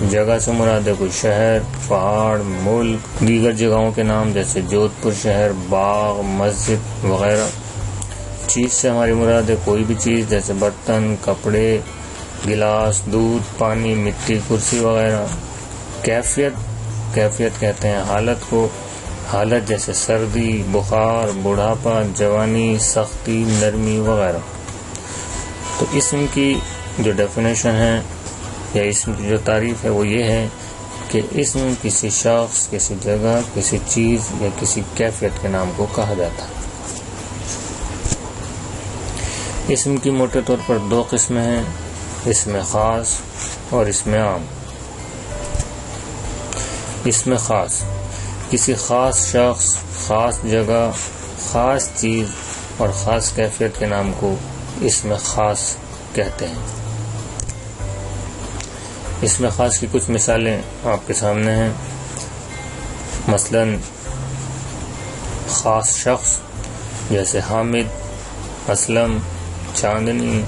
جگہ سے مراد ہے کوئی شہر، پہاڑ، ملک، دیگر جگہوں کے نام جیسے جودھ پور شہر، باغ، مسجد وغیرہ۔ چیز سے ہماری مراد ہے کوئی بھی چیز جیسے برتن، کپڑے، گلاس، دودھ، پانی، مٹی، کرسی وغیرہ۔ کیفیت کہتے ہیں حالت کو، حالت جیسے سردی، بخار، بڑھاپا، جوانی، سختی، نرمی وغیرہ۔ تو اسم کی جو ڈیفینیشن ہے یا اسم کی جو تعریف ہے وہ یہ ہے کہ اسم کسی شخص، کسی جگہ، کسی چیز یا کسی کیفیت کے نام کو کہا جاتا ہے۔ اسم کی موٹے طور پر دو قسمیں ہیں، اسم خاص اور اسم عام۔ اسم خاص کسی خاص شخص، خاص جگہ، خاص چیز اور خاص کیفیت کے نام کو اسم خاص کہتے ہیں۔ اسم خاص کی کچھ مثالیں آپ کے سامنے ہیں، مثلا خاص شخص جیسے حامد، اسلم، چاندنی،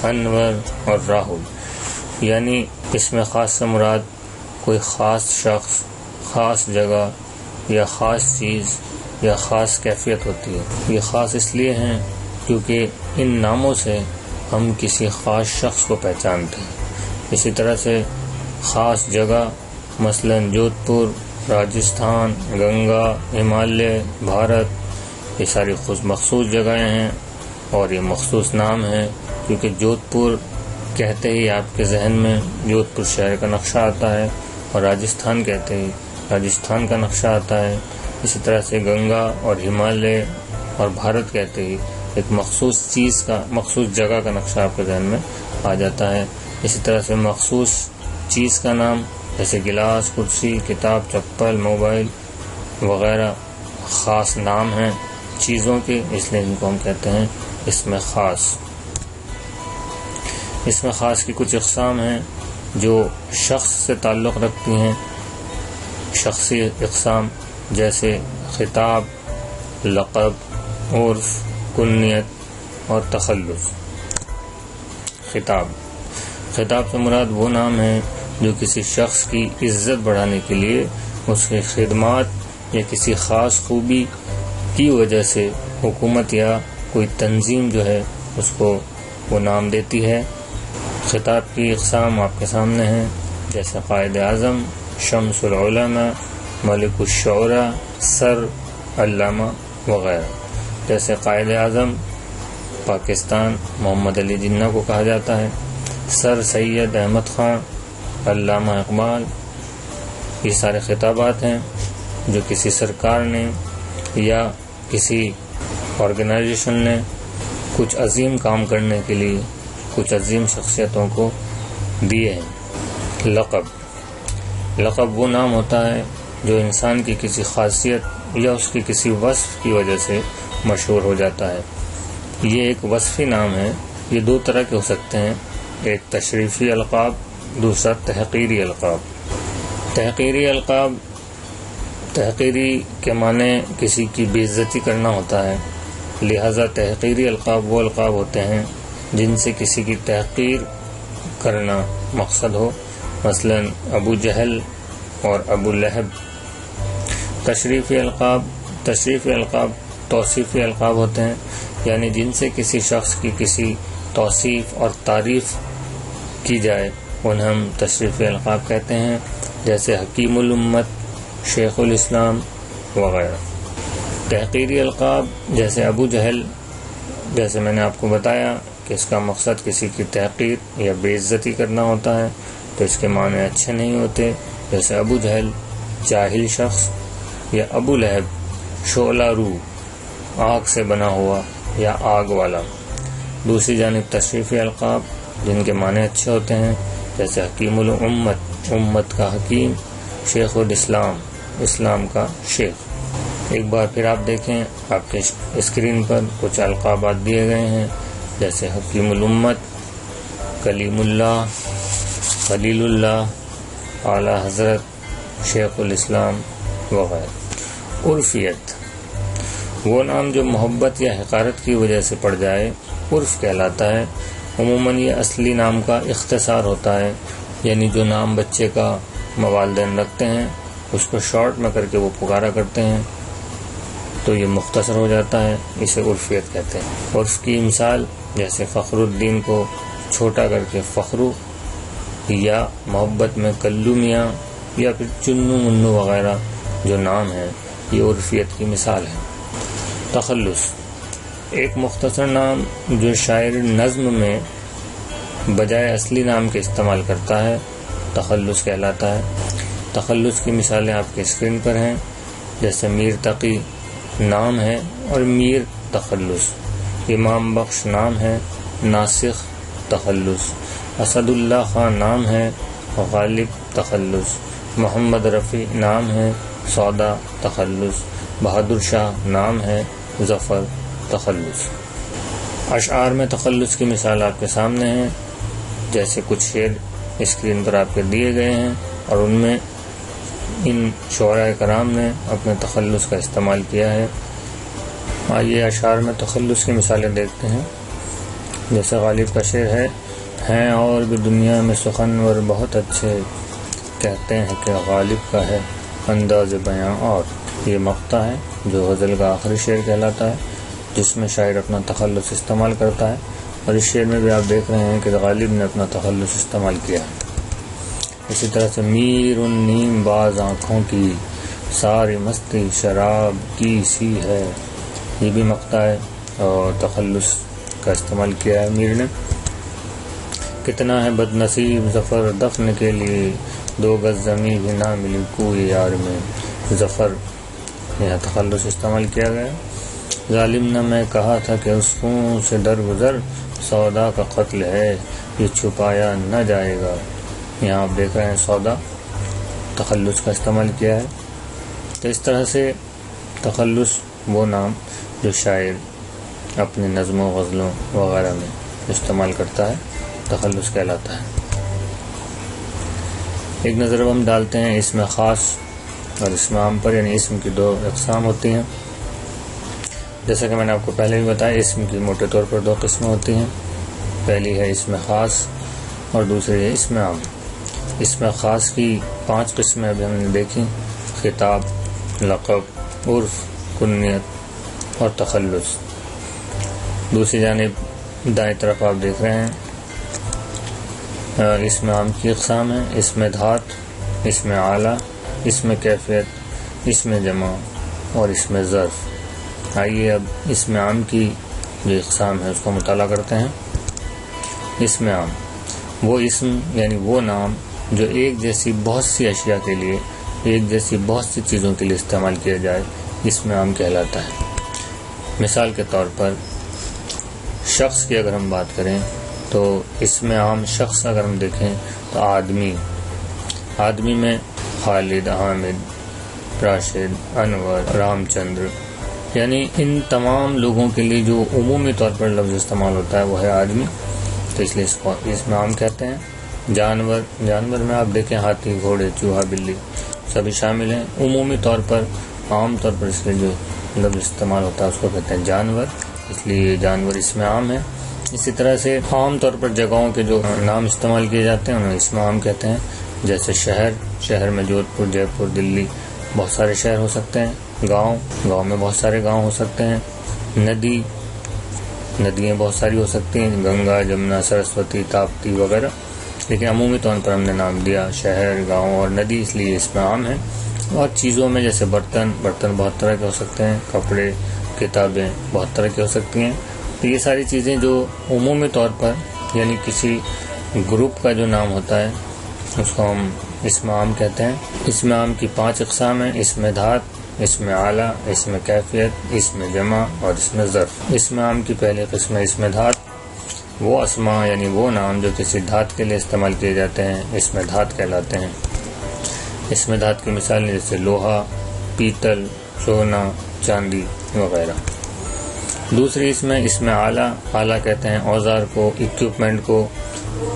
انور اور راہل۔ یعنی اسم خاص سے مراد کوئی خاص شخص، خاص جگہ یا خاص چیز یا خاص کیفیت ہوتی ہے۔ یہ خاص اس لیے ہیں کیونکہ ان ناموں سے ہم کسی خاص شخص کو پہچانتے ہیں۔ اسی طرح سے خاص جگہ مثلا جودھ پور، راجستھان، گنگا، ہمالیہ، بھارت، یہ ساری مخصوص جگہیں ہیں اور یہ مخصوص نام ہیں، کیونکہ جودھ پور کہتے ہی آپ کے ذہن میں جودھ پور شہر کا نقشہ آتا ہے، اور راجستھان کہتے ہی راجستھان کا نقشہ آتا ہے۔ اسی طرح سے گنگا اور ہمالیہ اور بھارت کہتے ہی ایک مخصوص چیز کا، مخصوص جگہ کا نقشہ آپ کے ذہن میں آ جاتا ہے۔ اسی طرح سے مخصوص چیز کا نام جیسے گلاس، کرسی، کتاب، چپل، موبائل وغیرہ خاص نام ہیں چیزوں کے، اس لیے ان کو ہم کہتے ہیں اسم خاص۔ اسم خاص کی کچھ اقسام ہیں جو شخص سے تعلق رکھتی ہیں، شخصی اقسام جیسے خطاب، لقب، عرف، کنیت اور تخلص۔ خطاب سے مراد وہ نام ہے جو کسی شخص کی عزت بڑھانے کے لیے اس کی خدمات یا کسی خاص خوبی کی وجہ سے حکومت یا کوئی تنظیم جو ہے اس کو وہ نام دیتی ہے۔ خطاب کی اقسام آپ کے سامنے ہیں جیسے قائد اعظم، شمس العلماء، ملک الشعراء، سر، علامہ وغیرہ۔ جیسے قائد اعظم پاکستان محمد علی جناح کو کہا جاتا ہے، سر سید احمد خان، علامہ اقبال۔ یہ سارے خطابات ہیں جو کسی سرکار نے یا کسی آرگنائزیشن نے کچھ عظیم کام کرنے کے لیے کچھ عظیم شخصیتوں کو دیے ہیں۔ لقب وہ نام ہوتا ہے جو انسان کی کسی خاصیت یا اس کی کسی وصف کی وجہ سے مشہور ہو جاتا ہے۔ یہ ایک وصفی نام ہے۔ یہ دو طرح کے ہو سکتے ہیں، ایک تشریفی القاب، دوسرا تحقیری القاب۔ تحقیری کے معنی کسی کی بے عزتی کرنا ہوتا ہے، لہذا تحقیری القاب وہ القاب ہوتے ہیں جن سے کسی کی تحقیر کرنا مقصد ہو، مثلا ابو جہل اور ابو لہب۔ تشریفی القاب توصیفی القاب ہوتے ہیں، یعنی جن سے کسی شخص کی کسی توصیف اور تعریف کی جائے انہیں ہم تشریفی القاب کہتے ہیں، جیسے حکیم الامت، شیخ الاسلام وغیرہ۔ تحقیری القاب جیسے ابو جہل، جیسے میں نے آپ کو بتایا کہ اس کا مقصد کسی کی تحقیر یا بے عزتی کرنا ہوتا ہے، تو اس کے معنی اچھے نہیں ہوتے، جیسے ابو جہل جاہل شخص، یا ابو لہب شعلہ روح آگ سے بنا ہوا یا آگ والا۔ دوسری جانب تشریفی القاب جن کے معنی اچھے ہوتے ہیں، جیسے حکیم الامت امت کا حکیم، شیخ الاسلام اسلام کا شیخ۔ ایک بار پھر آپ دیکھیں آپ کے اسکرین پر کچھ القابات دیے گئے ہیں، جیسے حکیم الامت، کلیم اللہ، خلیل اللہ، اعلی حضرت، شیخ الاسلام وغیرہ۔ عرفیت وہ نام جو محبت یا حقارت کی وجہ سے پڑ جائے عرف کہلاتا ہے۔ عموماً یہ اصلی نام کا اختصار ہوتا ہے، یعنی جو نام بچے کا والدین رکھتے ہیں اس کو شارٹ میں کر کے وہ پکارا کرتے ہیں تو یہ مختصر ہو جاتا ہے، اسے عرفیت کہتے ہیں۔ عرف کی مثال جیسے فخر الدین کو چھوٹا کر کے فخرو، یا محبت میں کلو میاں، یا پھر چنو منو وغیرہ جو نام ہیں، یہ عرفیت کی مثال ہے۔ تخلص ایک مختصر نام جو شاعر نظم میں بجائے اصلی نام کے استعمال کرتا ہے تخلص کہلاتا ہے۔ تخلص کی مثالیں آپ کی اسکرین پر ہیں، جیسے میر تقی نام ہے اور میر تخلص، امام بخش نام ہے، ناسخ تخلص، اسد اللہ خان نام ہے، غالب تخلص، محمد رفیع نام ہے، سودا تخلص، بہادر شاہ نام ہے، ظفر تخلص۔ اشعار میں تخلص کی مثال آپ کے سامنے ہے، جیسے کچھ شعر اسکرین پر آپ کے دیے گئے ہیں اور ان میں ان شعراء کرام نے اپنے تخلص کا استعمال کیا ہے۔ آئیے اشعار میں تخلص کی مثالیں دیکھتے ہیں۔ جیسے غالب کا شعر ہے، ہیں اور بھی دنیا میں سخنور بہت اچھے، کہتے ہیں کہ غالب کا ہے انداز بیاں اور۔ یہ مقطع ہے جو غزل کا آخری شعر کہلاتا ہے، جس میں شاعر اپنا تخلص استعمال کرتا ہے، اور اس شعر میں بھی آپ دیکھ رہے ہیں کہ غالب نے اپنا تخلص استعمال کیا ہے۔ اسی طرح سے میر ان نیم باز آنکھوں کی، ساری مستی شراب کی سی ہے، یہ بھی مقطع ہے اور تخلص کا استعمال کیا ہے میر نے۔ کتنا ہے بد نصیب ظفر دفن کے لیے، 2 گز زمین بھی نہ ملی کوئی یار میں، ظفر یہاں تخلص استعمال کیا گیا۔ ظالم نے میں کہا تھا کہ اس خون سے درگزر، سودا کا قتل ہے یہ چھپایا نہ جائے گا، یہاں آپ دیکھ رہے ہیں سودا تخلص کا استعمال کیا ہے۔ تو اس طرح سے تخلص وہ نام جو شاعر اپنی نظموں غزلوں وغیرہ میں استعمال کرتا ہے تخلص کہلاتا ہے۔ ایک نظر ہم ڈالتے ہیں اسم خاص اور اسم عام پر، یعنی اسم کی 2 اقسام ہوتی ہیں۔ جیسا کہ میں نے آپ کو پہلے بھی بتایا، اسم کی موٹے طور پر 2 قسمیں ہوتی ہیں، پہلی ہے اسم خاص اور دوسری ہے اسم عام۔ اسم خاص کی 5 قسمیں ابھی ہم نے دیکھی، خطاب، لقب، عرف، کنیت اور تخلص۔ دوسری جانب دائیں طرف آپ دیکھ رہے ہیں اسم عام کی اقسام ہیں، اسم دھات، اسم اعلیٰ، اسم کیفیت، اسم جمع اور اسم ظرف۔ آئیے اب اسم عام کی جو اقسام ہے اس کو مطالعہ کرتے ہیں۔ اسم عام وہ اسم یعنی وہ نام جو ایک جیسی بہت سی اشیاء کے لیے، ایک جیسی بہت سی چیزوں کے لیے استعمال کیا جائے، اسم عام کہلاتا ہے۔ مثال کے طور پر شخص کی اگر ہم بات کریں تو اسم عام شخص اگر ہم دیکھیں تو آدمی میں خالد، حامد، راشد، انور، رام چندر، یعنی ان تمام لوگوں کے لیے جو عمومی طور پر لفظ استعمال ہوتا ہے وہ ہے آدمی، تو اس لیے اس کو اسم عام کہتے ہیں۔ جانور میں آپ دیکھیں ہاتھی، گھوڑے، چوہا، بلی سبھی شامل ہیں۔ عمومی طور پر عام طور پر اس کے جو لفظ استعمال ہوتا ہے اس کو کہتے ہیں جانور، اس لیے جانور اسم عام ہے۔ اسی طرح سے عام طور پر جگہوں کے جو نام استعمال کیے جاتے ہیں انہیں اسم عام کہتے ہیں، جیسے شہر میں جودھ پور، جے پور، دلی بہت سارے شہر ہو سکتے ہیں۔ گاؤں میں بہت سارے گاؤں ہو سکتے ہیں۔ ندیاں بہت ساری ہو سکتی ہیں، گنگا، جمنا، سرسوتی، تاپتی وغیرہ، لیکن عمومی طور پر ہم نے نام دیا شہر، گاؤں اور ندی، اس لیے اسم عام ہے۔ اور چیزوں میں جیسے برتن بہت طرح کے ہو سکتے ہیں، کپڑے، کتابیں بہت طرح کی ہو سکتی ہیں۔ تو یہ ساری چیزیں جو عمومی طور پر یعنی کسی گروپ کا جو نام ہوتا ہے اس کو ہم اسم عام کہتے ہیں۔ اسم عام کی 5 اقسام ہیں، اسم دھات، اسم اعلیٰ، اسم کیفیت، اسم جمع اور اسم ظرف۔ اسم عام کی پہلی قسم ہے اسم دھات، وہ اسماء یعنی وہ نام جو کسی دھات کے لیے استعمال کیے جاتے ہیں اسم دھات کہلاتے ہیں۔ اسم دھات کی مثالیں جیسے لوہا، پیتل، سونا، چاندی وغیرہ۔ دوسری اسم اعلیٰ کہتے ہیں اوزار کو، اکوپمنٹ کو،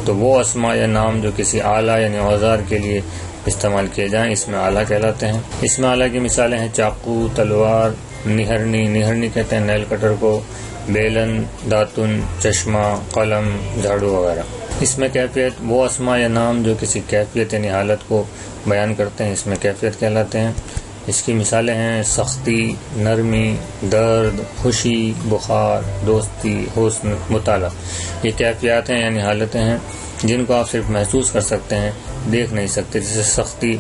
تو وہ اسماء یا نام جو کسی آلہ یعنی اوزار کے لیے استعمال کیے جائیں اسم اعلیٰ کہلاتے ہیں۔ اسم اعلیٰ کی مثالیں ہیں چاقو، تلوار، نہرنی کہتے ہیں نیل کٹر کو، بیلن، داتن، چشمہ، قلم، جھاڑو وغیرہ۔ اس میں کیفیت وہ اسماء یا نام جو کسی کیفیت یعنی حالت کو بیان کرتے ہیں، اس میں کیفیت کہلاتے ہیں۔ اس کی مثالیں ہیں سختی، نرمی، درد، خوشی، بخار، دوستی، حسن، مطالعہ۔ یہ کیفیات ہیں یعنی حالتیں ہیں جن کو آپ صرف محسوس کر سکتے ہیں، دیکھ نہیں سکتے، جیسے سختی،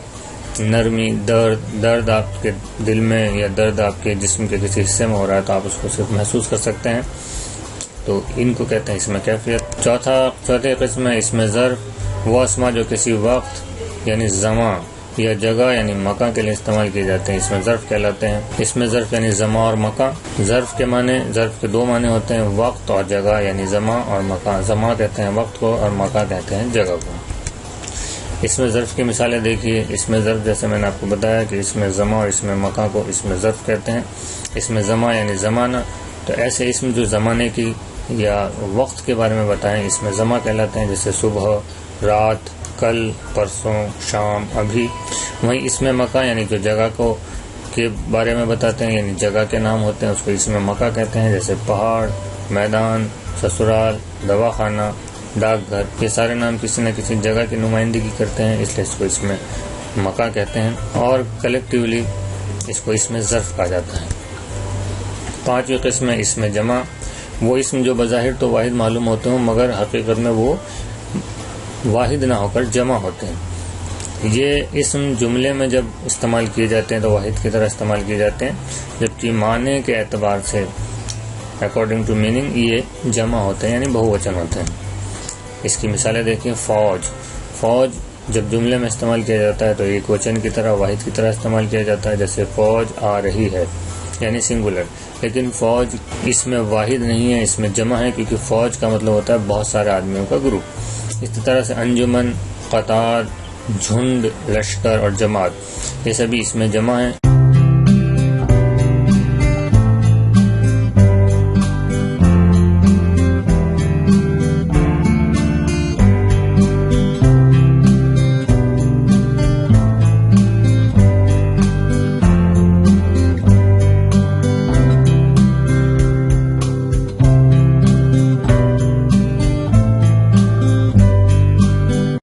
نرمی، درد آپ کے دل میں یا درد آپ کے جسم کے کسی حصے میں ہو رہا ہے تو آپ اس کو صرف محسوس کر سکتے ہیں، تو ان کو کہتے ہیں اسم کیفیت۔ چوتھی قسم ہے اسم ظرف، وہ اسما جو کسی وقت یعنی زمان یا جگہ یعنی مکان کے لیے استعمال کیے جاتے ہیں، اسم ظرف کہلاتے ہیں۔ اسم ظرف یعنی زمان اور مکان۔ ظرف کے دو معنی ہوتے ہیں، وقت اور جگہ، یعنی زمان اور مکان۔ زمان کہتے ہیں وقت کو اور مکان کہتے ہیں جگہ کو۔ اسم ظرف کی مثالیں دیکھیے۔ اسم ظرف جیسے میں نے آپ کو بتایا کہ اسم زمان اور اسم مکان کو اسم ظرف کہتے ہیں۔ اسم زمان یعنی زمانہ، تو ایسے اسم جو زمانے کی یا وقت کے بارے میں بتائیں اسم زمان کہلاتے ہیں، جیسے صبح، رات، کل، پرسوں، شام، ابھی۔ وہیں اسم مکان یعنی جو جگہ کو کے بارے میں بتاتے ہیں، یعنی جگہ کے نام ہوتے ہیں، اس کو اسم مکان کہتے ہیں، جیسے پہاڑ، میدان، سسرال، دواخانہ، ڈاک گھر۔ یہ سارے نام کسی نہ کسی جگہ کی نمائندگی کرتے ہیں، اس لیے اس کو اسم مکان کہتے ہیں، اور کلیکٹیولی اس کو اسم ظرف کہا جاتا ہے۔ پانچویں قسم ہے اسم جمع، وہ اسم جو بظاہر تو واحد معلوم ہوتے ہوں مگر حقیقت میں وہ واحد نہ ہو کر جمع ہوتے ہیں۔ یہ اسم جملے میں جب استعمال کیے جاتے ہیں تو واحد کی طرح استعمال کیے جاتے ہیں، جبکہ معنی کے اعتبار سے اکارڈنگ ٹو میننگ یہ جمع ہوتے ہیں یعنی بہووچن ہوتے ہیں۔ اس کی مثالیں دیکھیں۔ فوج جب جملے میں استعمال کیا جاتا ہے تو ایک وچن کی طرح واحد کی طرح استعمال کیا جاتا ہے، جیسے فوج آ رہی ہے یعنی سنگولر۔ لیکن فوج اس میں واحد نہیں ہے، اس میں جمع ہے، کیونکہ فوج کا مطلب ہوتا ہے بہت سارے آدمیوں کا گروپ۔ اس طرح سے انجمن، قطار، جھنڈ، لشکر اور جماعت یہ سبھی اس میں جمع ہیں۔